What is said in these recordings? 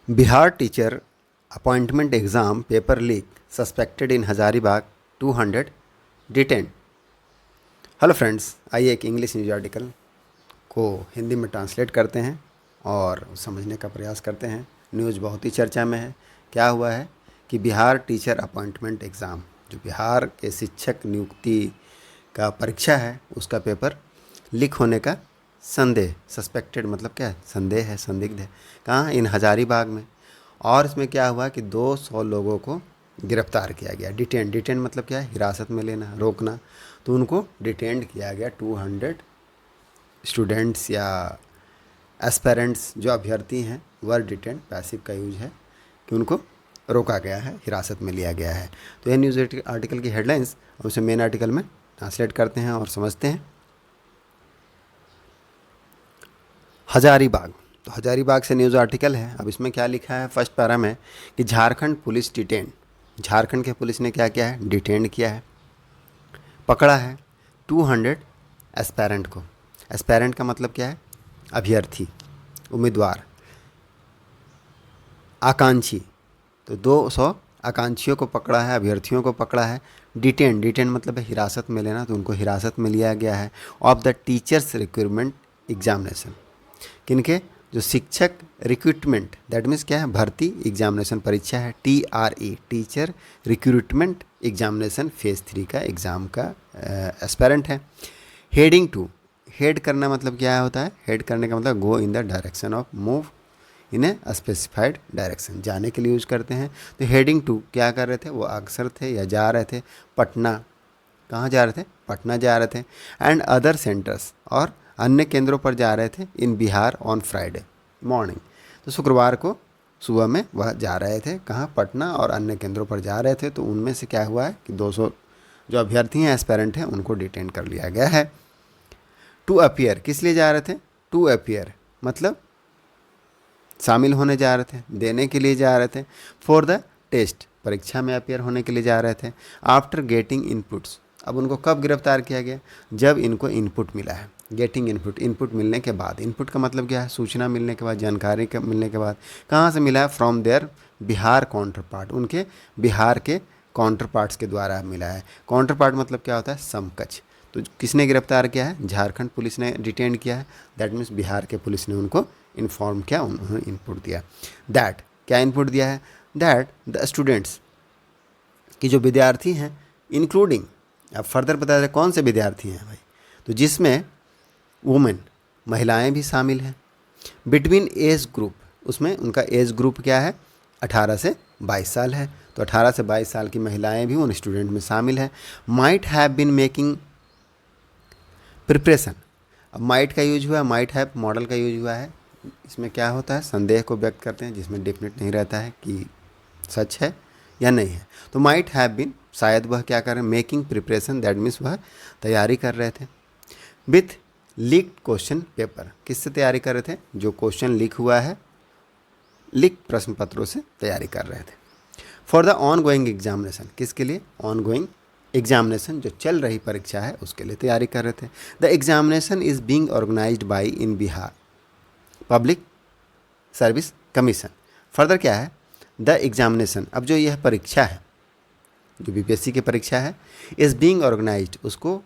Bihar teacher appointment exam paper leak suspected in Hazaribagh 200 detain. Hello friends, आइए एक English news article को हिंदी में translate करते हैं और समझने का प्रयास करते हैं। न्यूज़ बहुत ही चर्चा में है। क्या हुआ है कि बिहार टीचर अपॉइंटमेंट एग्ज़ाम, जो बिहार के शिक्षक नियुक्ति का परीक्षा है, उसका पेपर लीक होने का संदेह, सस्पेक्टेड मतलब क्या है, संदेह है, संदिग्ध है। कहाँ? इन हज़ारीबाग में। और इसमें क्या हुआ कि 200 लोगों को गिरफ्तार किया गया। डिटेन, डिटेन मतलब क्या है, हिरासत में लेना, रोकना। तो उनको डिटेंड किया गया। 200 स्टूडेंट्स या एस्पेरेंट्स जो अभ्यर्थी हैं वर डिटेंड, पैसिव का यूज है कि उनको रोका गया है, हिरासत में लिया गया है। तो यह न्यूज़ आर्टिकल की हेडलाइंस अब उसे मेन आर्टिकल में ट्रांसलेट करते हैं और समझते हैं। हज़ारीबाग, तो हज़ारीबाग से न्यूज़ आर्टिकल है। अब इसमें क्या लिखा है फर्स्ट पैरा में कि झारखंड पुलिस डिटेन, झारखंड के पुलिस ने क्या किया है, डिटेन किया है, पकड़ा है 200 एस्पेरेंट को। एस्पेरेंट का मतलब क्या है, अभ्यर्थी, उम्मीदवार, आकांक्षी। तो 200 आकांक्षियों को पकड़ा है, अभ्यर्थियों को पकड़ा है। डिटेन, डिटेन मतलब है हिरासत में लेना, तो उनको हिरासत में लिया गया है। Of the teachers recruitment examination, किनके, जो शिक्षक रिक्रूटमेंट, दैट मीन्स क्या है, भर्ती एग्जामिनेशन परीक्षा है। TRE, teacher recruitment examination phase 3 का एग्ज़ाम का एस्पेरेंट है। हेडिंग टू, हेड करना मतलब क्या होता है, हेड करने का मतलब go in the direction of, move in a specified direction, जाने के लिए यूज़ करते हैं। तो हेडिंग टू क्या कर रहे थे, वो अग्रसर थे या जा रहे थे पटना। कहाँ जा रहे थे, पटना जा रहे थे। एंड अदर सेंटर्स, और अन्य केंद्रों पर जा रहे थे इन बिहार ऑन फ्राइडे मॉर्निंग। तो शुक्रवार को सुबह में वह जा रहे थे, कहाँ, पटना, और अन्य केंद्रों पर जा रहे थे। तो उनमें से क्या हुआ है कि 200 जो अभ्यर्थी हैं, एस्पेरेंट हैं, उनको डिटेन कर लिया गया है। टू अपीयर, किस लिए जा रहे थे, टू अपीयर मतलब शामिल होने जा रहे थे, देने के लिए जा रहे थे। फॉर द टेस्ट, परीक्षा में अपेयर होने के लिए जा रहे थे। आफ्टर गेटिंग इनपुट्स, अब उनको कब गिरफ्तार किया गया, जब इनको इनपुट मिला है। गेटिंग इनपुट, इनपुट मिलने के बाद, इनपुट का मतलब क्या है, सूचना मिलने के बाद, जानकारी के मिलने के बाद। कहाँ से मिला है, from their Bihar counterpart, उनके बिहार के काउंटर पार्ट्स के द्वारा मिला है। काउंटर पार्ट मतलब क्या होता है, समकक्ष। तो किसने गिरफ्तार किया है, झारखंड पुलिस ने डिटेन किया है। दैट मीन्स बिहार के पुलिस ने उनको इन्फॉर्म किया, उन्होंने इनपुट दिया। दैट, क्या इनपुट दिया है, दैट द स्टूडेंट्स, कि जो विद्यार्थी हैं, इंक्लूडिंग, अब फर्दर बता रहे कौन से विद्यार्थी हैं भाई, तो जिसमें वुमेन, महिलाएं भी शामिल हैं। बिटवीन एज ग्रुप, उसमें उनका एज ग्रुप क्या है, 18 से 22 साल है। तो 18 से 22 साल की महिलाएं भी उन स्टूडेंट में शामिल हैं। Might have been making preparation, अब माइट का यूज हुआ है, माइट हैव मॉडल का यूज हुआ है। इसमें क्या होता है, संदेह को व्यक्त करते हैं, जिसमें डेफिनेट नहीं रहता है कि सच है या नहीं है। तो माइट हैव बीन, शायद वह क्या कर रहे हैं, मेकिंग प्रिपरेशन, दैट मीन्स वह तैयारी कर रहे थे। विथ लीक क्वेश्चन पेपर, किससे तैयारी कर रहे थे, जो क्वेश्चन लीक हुआ है, लीक प्रश्न पत्रों से तैयारी कर रहे थे। For the on going examination, किसके लिए, ऑन गोइंग एग्जामिनेशन, जो चल रही परीक्षा है उसके लिए तैयारी कर रहे थे। The examination is being organised by in Bihar public service commission. Further क्या है, द एग्जामिनेशन, अब जो यह परीक्षा है, जो BPSC की परीक्षा है, इज़ बीइंग ऑर्गेनाइज्ड, उसको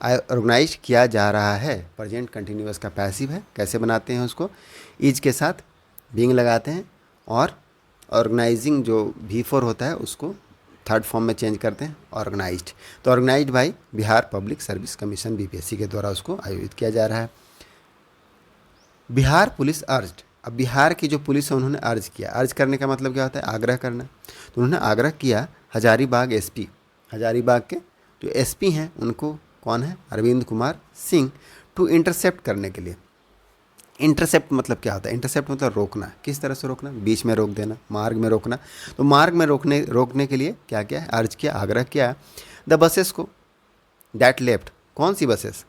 ऑर्गेनाइज किया जा रहा है। प्रेजेंट कंटिन्यूअस का पैसिव है, कैसे बनाते हैं उसको, इज के साथ बीइंग लगाते हैं, और ऑर्गेनाइजिंग जो V4 होता है उसको थर्ड फॉर्म में चेंज करते हैं, ऑर्गेनाइज्ड। तो organised by Bihar public service commission, BPSC के द्वारा उसको आयोजित किया जा रहा है। बिहार पुलिस अर्ज्ड, अब बिहार की जो पुलिस है उन्होंने अर्ज किया। अर्ज करने का मतलब क्या होता है, आग्रह करना। तो उन्होंने आग्रह किया हजारीबाग SP, हजारीबाग के जो SP हैं उनको, कौन है, अरविंद कुमार सिंह, टू इंटरसेप्ट करने के लिए। इंटरसेप्ट मतलब क्या होता है, इंटरसेप्ट मतलब रोकना। किस तरह से रोकना, बीच में रोक देना, मार्ग में रोकना। तो मार्ग में रोकने के लिए क्या क्या है, अर्ज किया, आग्रह किया। द बसेस को, दैट लेफ्ट, कौन सी बसेस,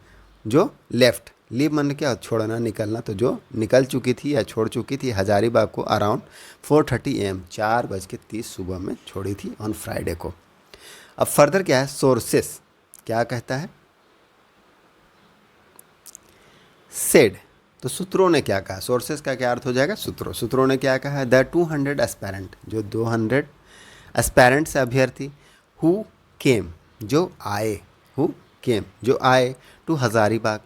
जो लेफ्ट, लीव मन क्या, छोड़ना, निकलना, तो जो निकल चुकी थी या छोड़ चुकी थी हजारीबाग को अराउंड 4:30 AM, 4:30 सुबह में छोड़ी थी ऑन फ्राइडे को। अब फर्दर क्या है, सोर्सेस क्या कहता है, सेड, तो सूत्रों ने क्या कहा, सोर्सेस का क्या अर्थ हो जाएगा, सूत्रों ने क्या कहा है, द 200 एस्पेरेंट, जो 200 एस्पेरेंट्स अभ्यर्थी, हु केम, जो आए, हु केम, जो आए, टू हज़ारीबाग,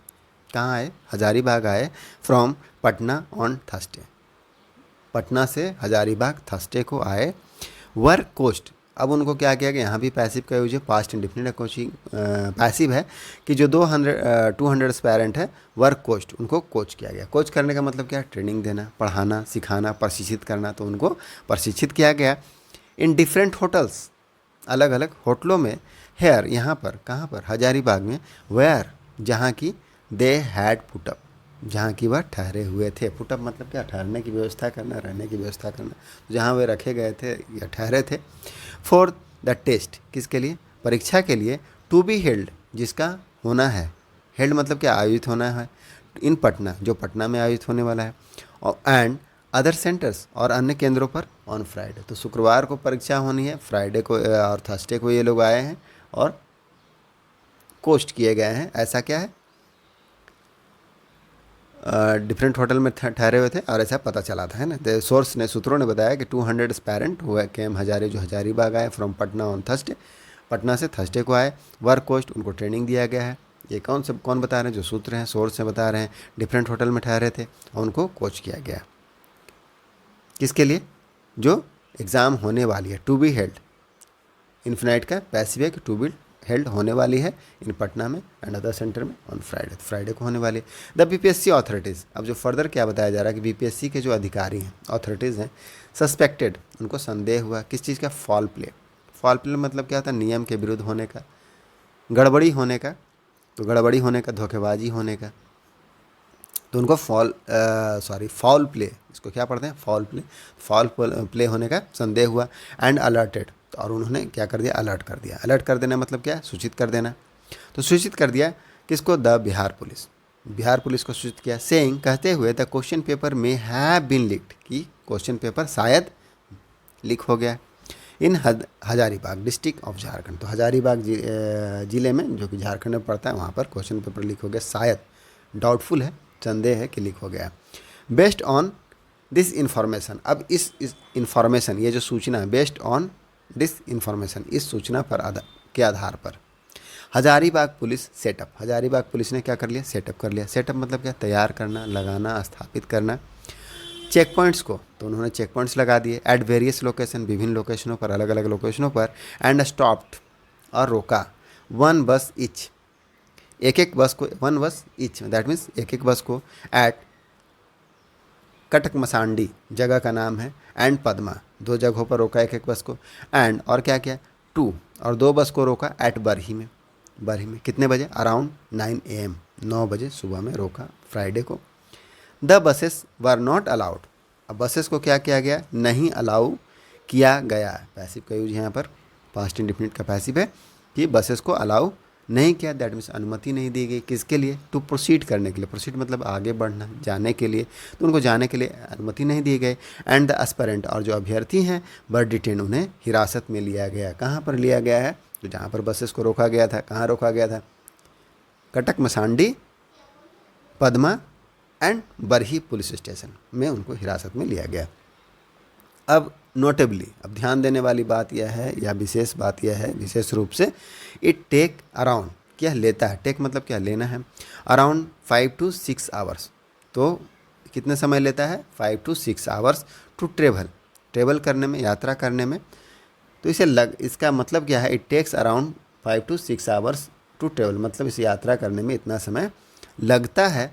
कहाँ आए, हज़ारीबाग आए, from Patna on Thursday, Patna से हज़ारीबाग थर्सडे को आए, वर कोस्ट, अब उनको क्या किया गया, यहाँ भी पैसिव का यूज है, पास्ट इंडिफिनिट कोचिंग पैसिव है कि जो 200 एस्पायरेंट है वर्क कोस्ट, उनको कोच किया गया। कोच करने का मतलब क्या है, ट्रेनिंग देना, पढ़ाना, सिखाना, प्रशिक्षित करना, तो उनको प्रशिक्षित किया गया इन डिफरेंट होटल्स, अलग अलग होटलों में, हेयर, यहाँ पर, कहाँ पर, हजारीबाग में, वेयर, जहाँ की, दे हैड पुटअप, जहाँ की वह ठहरे हुए थे, पुटअप मतलब क्या, ठहरने की व्यवस्था करना, रहने की व्यवस्था करना, तो जहाँ वे रखे गए थे या ठहरे थे, फॉर द टेस्ट, किसके लिए, परीक्षा के लिए, टू बी हेल्ड, जिसका होना है, हेल्ड मतलब क्या, आयोजित होना है, इन पटना, जो पटना में आयोजित होने वाला है, और एंड अदर सेंटर्स, और अन्य केंद्रों पर, ऑन फ्राइडे, तो शुक्रवार को परीक्षा होनी है, फ्राइडे को और थर्सडे को ये लोग आए हैं और कोस्ट किए गए हैं, ऐसा क्या है, डिफरेंट होटल में ठहरे हुए थे और ऐसा पता चला था, है ना। तो सोर्स ने, सूत्रों ने बताया कि 200 एस्पायरेंट हुए केम हजारे, जो हजारीबाग आए, from Patna on Thursday, Patna से थर्सडे को आए, वर्क कोस्ट, उनको ट्रेनिंग दिया गया है। ये कौन बता रहे हैं, जो सूत्र हैं, सोर्स से बता रहे हैं, डिफरेंट होटल में ठहरे थे और उनको कोच किया गया, किसके लिए, जो एग्ज़ाम होने वाली है, टू बी हेल्ड, इन्फिनाइट का पैसिव है कि टू बी हेल्ड होने वाली है इन पटना में एंड अदर सेंटर में ऑन फ्राइडे, फ्राइडे को होने वाली है। द बीपीएससी अथॉरिटीज़, अब जो फर्दर क्या बताया जा रहा है कि बीपीएससी के जो अधिकारी हैं, अथॉरिटीज़ हैं, सस्पेक्टेड, उनको संदेह हुआ, किस चीज़ का, फॉल प्ले, फॉल प्ले मतलब क्या होता है, नियम के विरुद्ध होने का, गड़बड़ी होने का, तो गड़बड़ी होने का, धोखेबाजी होने का, तो उनको फॉल प्ले, इसको क्या पढ़ते हैं, फॉल प्ले होने का संदेह हुआ, एंड अलर्टेड, और उन्होंने क्या कर दिया, अलर्ट कर दिया। अलर्ट कर देना मतलब क्या है, सूचित कर देना, तो सूचित कर दिया किसको, the Bihar police, Bihar police को सूचित किया, सेइंग, कहते हुए, द क्वेश्चन पेपर में हैव बीन लीक्ड, कि क्वेश्चन पेपर शायद लीक हो गया इन हजारीबाग डिस्ट्रिक्ट ऑफ झारखंड, तो हजारीबाग जिले में, जो कि झारखंड में पड़ता है, वहाँ पर क्वेश्चन पेपर लीक हो गया, शायद, डाउटफुल है, संदेह है कि लीक हो गया। बेस्ड ऑन दिस इंफॉर्मेशन, अब इस इंफॉर्मेशन, ये जो सूचना है, बेस्ड ऑन दिस इंफॉर्मेशन, इस सूचना पर के आधार पर Hazaribagh police setup, Hazaribagh police ने क्या कर लिया, सेटअप कर लिया। सेटअप मतलब क्या, तैयार करना, लगाना, स्थापित करना, चेक पॉइंट्स को, तो उन्होंने चेक पॉइंट्स लगा दिए एट वेरियस लोकेशन, विभिन्न लोकेशनों पर, अलग अलग लोकेशनों पर, एंड स्टॉप्ड, और रोका, वन बस इच, एक एक बस को, वन बस इच, दैट मीन्स एक एक बस को, एट कटक मसांडी जगह का नाम है, एंड पद्मा, दो जगहों पर रोका एक एक बस को, एंड, और क्या क्या, टू, और दो बस को रोका, एट बरही में, बरही में कितने बजे, अराउंड 9 AM, 9 बजे सुबह में रोका फ्राइडे को। The buses were not allowed, अब बसेस को क्या किया गया, नहीं अलाउ किया गया, पैसिव का यूज यहाँ पर, पास्ट इंडिफिनिट का पैसिव है, कि बसेस को अलाउ नहीं किया, दैट मीन्स अनुमति नहीं दी गई, किसके लिए, टू प्रोसीड करने के लिए, प्रोसीड मतलब आगे बढ़ना, जाने के लिए, तो उनको जाने के लिए अनुमति नहीं दी गई। एंड द एस्पिरेंट, और जो अभ्यर्थी हैं, वर डिटेन, उन्हें हिरासत में लिया गया, कहाँ पर लिया गया है, तो जहाँ पर बसेस को रोका गया था, कहाँ रोका गया था, Katkamsandi, Padma and Barhi police station में उनको हिरासत में लिया गया। अब नोटेबली, अब ध्यान देने वाली बात यह है, या विशेष बात यह है, विशेष रूप से, इट टेक अराउंड, क्या लेता है, टेक मतलब क्या, लेना है, अराउंड 5 to 6 आवर्स, तो कितने समय लेता है, 5 to 6 आवर्स टू ट्रेवल करने में, यात्रा करने में, तो इसका मतलब क्या है, it takes around 5 to 6 hours to travel, मतलब इस यात्रा करने में इतना समय लगता है,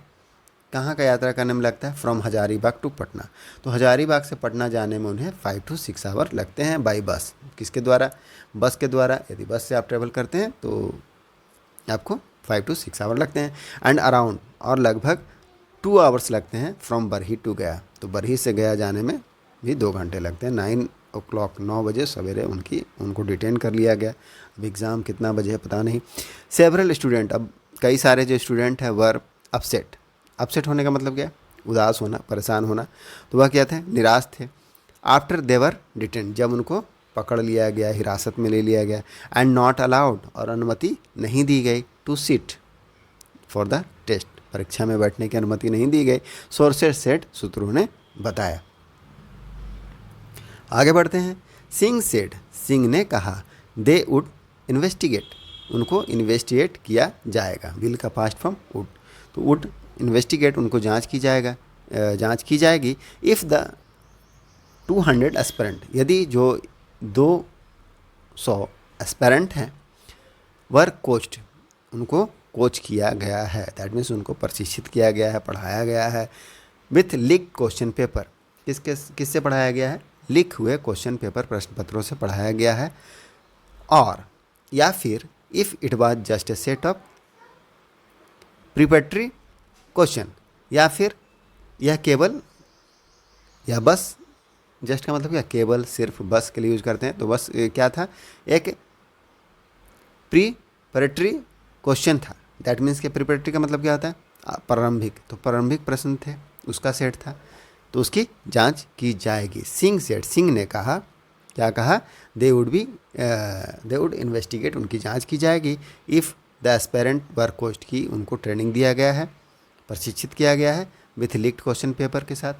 कहाँ का यात्रा करने में लगता है, फ्रॉम हजारीबाग टू पटना, तो हजारीबाग से पटना जाने में उन्हें 5 to 6 आवर लगते हैं बाई बस, किसके द्वारा, बस के द्वारा, यदि बस से आप ट्रेवल करते हैं तो आपको 5 to 6 आवर लगते हैं, एंड अराउंड, और लगभग 2 आवर्स लगते हैं, फ्रॉम बरही टू गया, तो बरही से गया जाने में भी 2 घंटे लगते हैं, 9 o'clock, 9 बजे सवेरे उनको डिटेन कर लिया गया। अब एग्ज़ाम कितना बजे है पता नहीं। सेवरल स्टूडेंट, अब कई सारे जो स्टूडेंट हैं वर अपसेट होने का मतलब क्या है, उदास होना, परेशान होना, तो वह क्या थे, निराश थे। आफ्टर देवर डिटेन, जब उनको पकड़ लिया गया, हिरासत में ले लिया गया, एंड नॉट अलाउड, और अनुमति नहीं दी गई, to sit for the test, परीक्षा में बैठने की अनुमति नहीं दी गई, सोर्सेस सेड, सूत्रों ने बताया। आगे बढ़ते हैं। सिंह सेड, सिंह ने कहा, दे वुड इन्वेस्टिगेट, उनको इन्वेस्टिगेट किया जाएगा। विल का पास्ट फॉर्म वुड, तो वुड इन्वेस्टिगेट, उनको जांच की जाएगी। इफ़ द 200 एस्पेरेंट, यदि जो 200 एस्पेरेंट हैं, वर कोच्ड, उनको कोच किया गया है, दैट मीन्स उनको प्रशिक्षित किया गया है, पढ़ाया गया है, विथ लीक क्वेश्चन पेपर, किससे पढ़ाया गया है? लिख हुए क्वेश्चन पेपर, प्रश्न पत्रों से पढ़ाया गया है। और या फिर if it was just a set of preparatory question, या फिर यह केवल या बस, जस्ट का मतलब क्या, केवल सिर्फ बस के लिए यूज करते हैं, तो बस क्या था, एक प्रिपरेटरी क्वेश्चन था। दैट मीन्स के प्रिपरेटरी का मतलब क्या होता है? प्रारंभिक, तो प्रारंभिक प्रश्न थे, उसका सेट था, तो उसकी जांच की जाएगी। सिंह सेड, सिंह ने कहा, क्या कहा? दे वुड इन्वेस्टिगेट, उनकी जांच की जाएगी। If the aspirant were coached, की उनको ट्रेनिंग दिया गया है, प्रशिक्षित किया गया है, विथ लीक्ड क्वेश्चन पेपर के साथ,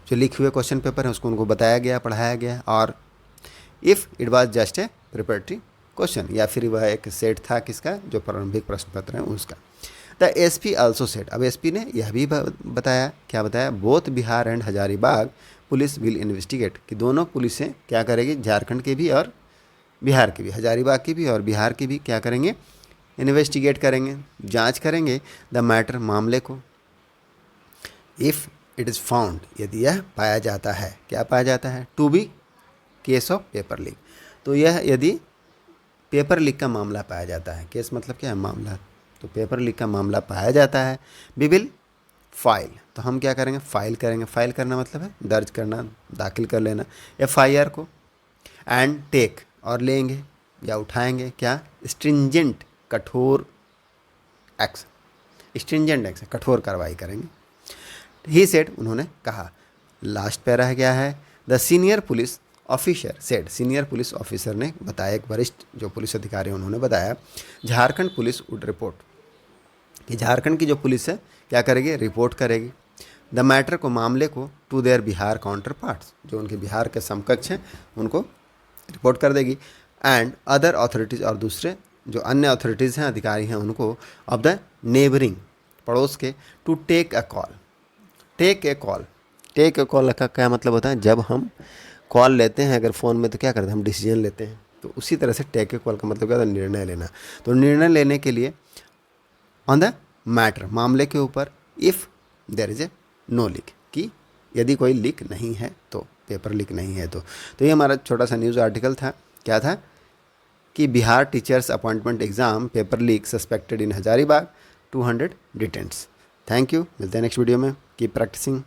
जो लिखे हुए क्वेश्चन पेपर है उसको उनको बताया गया, पढ़ाया गया। और if it was just a preparatory question, या फिर वह एक सेट था किसका? जो प्रारंभिक प्रश्न पत्र है उसका। द एसपी आल्सो सेड, अब एसपी ने यह भी बताया, क्या बताया? Both Bihar and Hazaribagh police will investigate, कि दोनों पुलिसें क्या करेगी? झारखंड की भी और बिहार की भी, हजारीबाग की भी और बिहार की भी क्या करेंगे? इन्वेस्टिगेट करेंगे, जांच करेंगे, द मैटर, मामले को। इफ़ इट इज़ फाउंड, यदि यह पाया जाता है, क्या पाया जाता है? To be case of paper leak, तो यह यदि पेपर लीक का मामला पाया जाता है, केस मतलब क्या है? मामला, तो पेपर लीक का मामला पाया जाता है, वी विल फाइल, तो हम क्या करेंगे? फाइल करेंगे। फाइल करना मतलब है दर्ज करना, दाखिल कर लेना FIR को। एंड टेक, और लेंगे या उठाएंगे क्या? स्ट्रिंजेंट, कठोर एक्शन, स्ट्रिंजेंट एक्शन, कठोर कार्रवाई करेंगे। ही सेड, उन्होंने कहा। लास्ट पैरा है क्या है? The senior police officer said, senior police officer ने बताया, एक वरिष्ठ जो पुलिस अधिकारी हैं उन्होंने बताया, झारखंड पुलिस वुड रिपोर्ट, कि झारखंड की जो पुलिस है क्या करेगी? रिपोर्ट करेगी। द मैटर को, मामले को, to their Bihar counterparts, जो उनके बिहार के समकक्ष हैं उनको रिपोर्ट कर देगी। एंड अदर अथॉरिटीज़, और दूसरे जो अन्य अथॉरिटीज़ हैं, अधिकारी हैं, उनको ऑफ द नेबरिंग, पड़ोस के, to take a call, take a call, take a call का क्या मतलब होता है? जब हम कॉल लेते हैं अगर फ़ोन में, तो क्या करते हैं? हम डिसीजन लेते हैं, तो उसी तरह से टेक ए कॉल का मतलब क्या होता है? निर्णय लेना। तो निर्णय लेने के लिए ऑन द मैटर, मामले के ऊपर, if there is a no leak, कि यदि कोई लीक नहीं है तो, पेपर लीक नहीं है तो ये हमारा छोटा सा न्यूज़ आर्टिकल था। क्या था? कि Bihar teachers appointment exam paper leak suspected in Hazaribagh, 200 detains. Thank you, मिलते हैं नेक्स्ट वीडियो में। Keep practising.